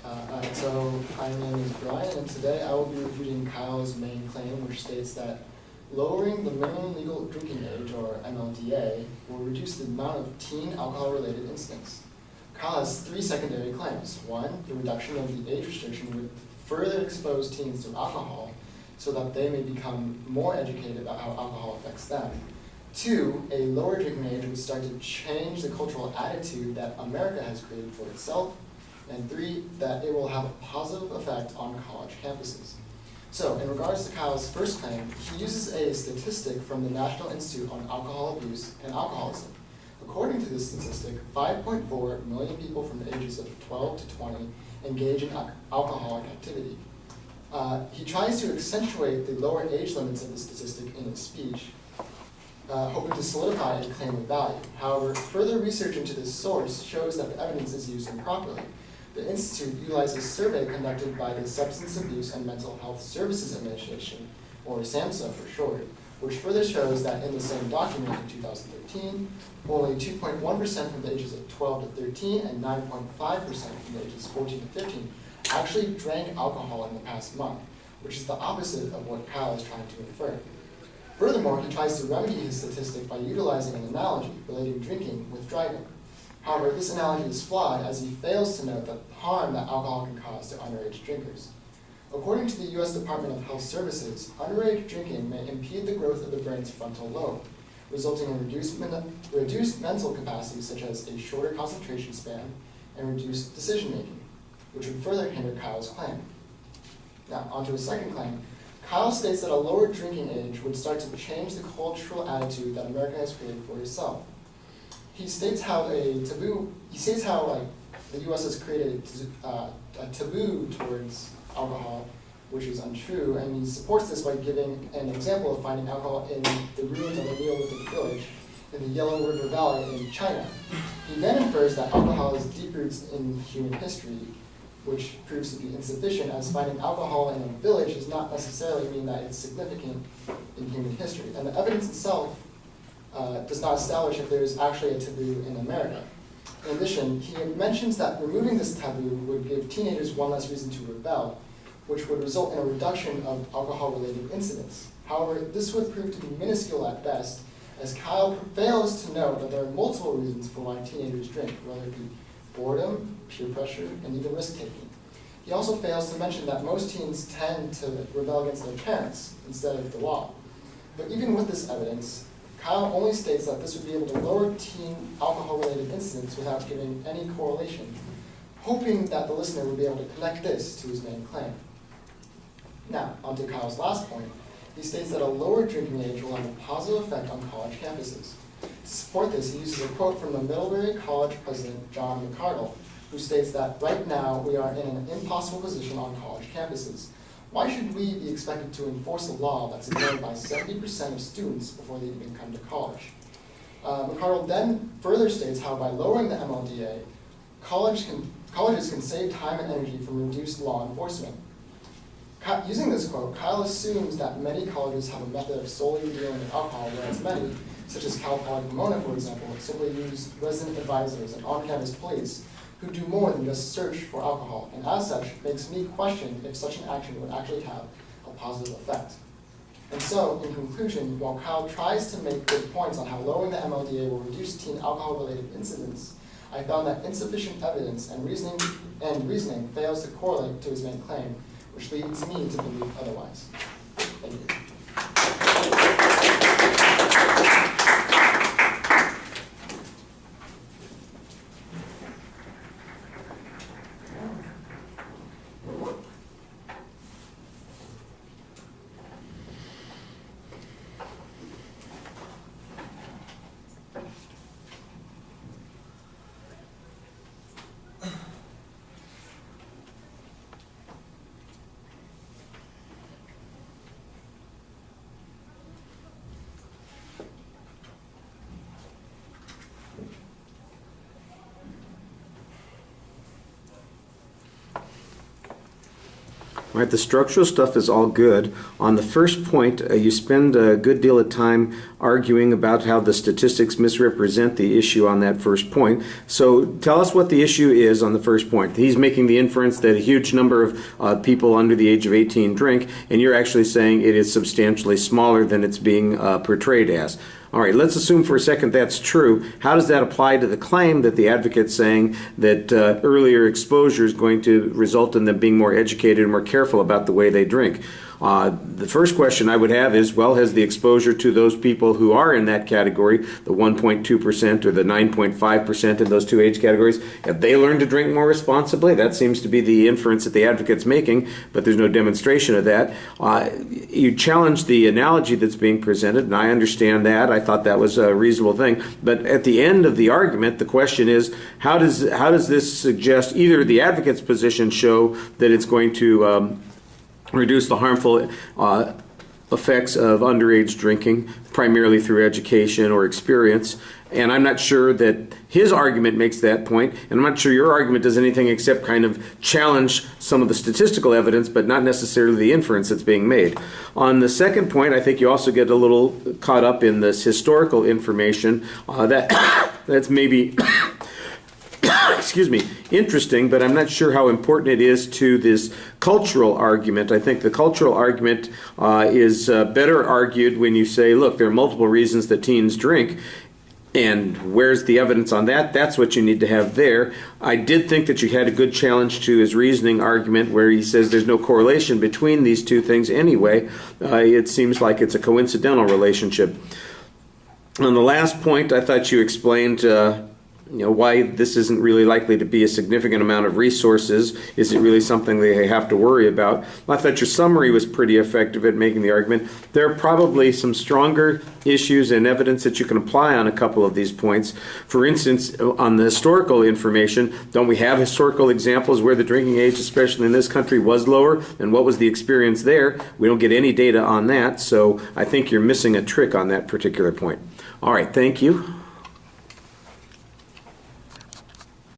Alright, so my name is Bryan, and today I will be refuting Kyle's main claim, which states that lowering the minimum legal drinking age, or MLDA, will reduce the amount of teen alcohol-related incidents. Kyle has three secondary claims. One, the reduction of the age restriction would further expose teens to alcohol so that they may become more educated about how alcohol affects them. Two, a lower drinking age would start to change the cultural attitude that America has created for itself. And three, that it will have a positive effect on college campuses. So, in regards to Kyle's first claim, he uses a statistic from the National Institute on Alcohol Abuse and Alcoholism. According to this statistic, 5.4 million people from the ages of 12 to 20 engage in alcoholic activity. He tries to accentuate the lower age limits of the statistic in his speech, hoping to solidify a claim of value. However, further research into this source shows that the evidence is used improperly. The Institute utilizes a survey conducted by the Substance Abuse and Mental Health Services Administration, or SAMHSA for short, which further shows that in the same document in 2013, only 2.1% from the ages of 12 to 13 and 9.5% from the ages 14 to 15 actually drank alcohol in the past month, which is the opposite of what Kyle is trying to infer. Furthermore, he tries to remedy his statistic by utilizing an analogy relating drinking with driving. However, this analogy is flawed as he fails to note the harm that alcohol can cause to underage drinkers. According to the U.S. Department of Health Services, underage drinking may impede the growth of the brain's frontal lobe, resulting in reduced mental capacity such as a shorter concentration span and reduced decision-making, which would further hinder Kyle's claim. Now, onto his second claim. Kyle states that a lower drinking age would start to change the cultural attitude that America has created for itself. He states how the U.S. has created a taboo towards alcohol, which is untrue, and he supports this by giving an example of finding alcohol in the ruins of a Neolithic village in the Yellow River Valley in China. He then infers that alcohol has deep roots in human history, which proves to be insufficient, as finding alcohol in a village does not necessarily mean that it's significant in human history. And the evidence itself does not establish if there is actually a taboo in America. In addition, he mentions that removing this taboo would give teenagers one less reason to rebel, which would result in a reduction of alcohol-related incidents. However, this would prove to be minuscule at best, as Kyle fails to note that there are multiple reasons for why teenagers drink, whether it be boredom, peer pressure, and even risk-taking. He also fails to mention that most teens tend to rebel against their parents instead of the law. But even with this evidence, Kyle only states that this would be able to lower teen alcohol-related incidents without giving any correlation, hoping that the listener would be able to connect this to his main claim. Now, onto Kyle's last point. He states that a lower drinking age will have a positive effect on college campuses. To support this, he uses a quote from the Middlebury College president, John McCardle, who states that right now we are in an impossible position on college campuses. Why should we be expected to enforce a law that's ignored by 70% of students before they even come to college? McCardle then further states how by lowering the MLDA, colleges can save time and energy from reduced law enforcement. Using this quote, Kyle assumes that many colleges have a method of solely dealing with alcohol, whereas many, such as Cal Poly Pomona, for example, simply use resident advisors and on-campus police who do more than just search for alcohol, and as such, makes me question if such an action would actually have a positive effect. And so, in conclusion, while Kyle tries to make good points on how lowering the MLDA will reduce teen alcohol-related incidents, I found that insufficient evidence and reasoning fails to correlate to his main claim, which leads me to believe otherwise. Thank you. All right, the structural stuff is all good. On the first point, you spend a good deal of time arguing about how the statistics misrepresent the issue on that first point. So tell us what the issue is on the first point. He's making the inference that a huge number of people under the age of 18 drink, and you're actually saying it is substantially smaller than it's being portrayed as. All right, let's assume for a second that's true. How does that apply to the claim that the advocate's saying that earlier exposure is going to result in them being more educated and more careful about the way they drink? The first question I would have is, well, has the exposure to those people who are in that category, the 1.2% or the 9.5% in those two age categories, have they learned to drink more responsibly? That seems to be the inference that the advocate's making, but there's no demonstration of that. You challenge the analogy that's being presented, and I understand that. I thought that was a reasonable thing. But at the end of the argument, the question is, how does this suggest either the advocate's position show that it's going to reduce the harmful effects of underage drinking, primarily through education or experience. And I'm not sure that his argument makes that point, and I'm not sure your argument does anything except kind of challenge some of the statistical evidence, but not necessarily the inference that's being made. On the second point, I think you also get a little caught up in this historical information that's maybe excuse me, interesting, but I'm not sure how important it is to this cultural argument. I think the cultural argument is better argued when you say, look, there are multiple reasons that teens drink, and where's the evidence on that? That's what you need to have there. I did think that you had a good challenge to his reasoning argument where he says there's no correlation between these two things anyway. It seems like it's a coincidental relationship. On the last point, I thought you explained why this isn't really likely to be a significant amount of resources. Is it really something they have to worry about? I thought your summary was pretty effective at making the argument. There are probably some stronger issues and evidence that you can apply on a couple of these points. For instance, on the historical information, don't we have historical examples where the drinking age, especially in this country, was lower? And what was the experience there? We don't get any data on that, so I think you're missing a trick on that particular point. All right, thank you.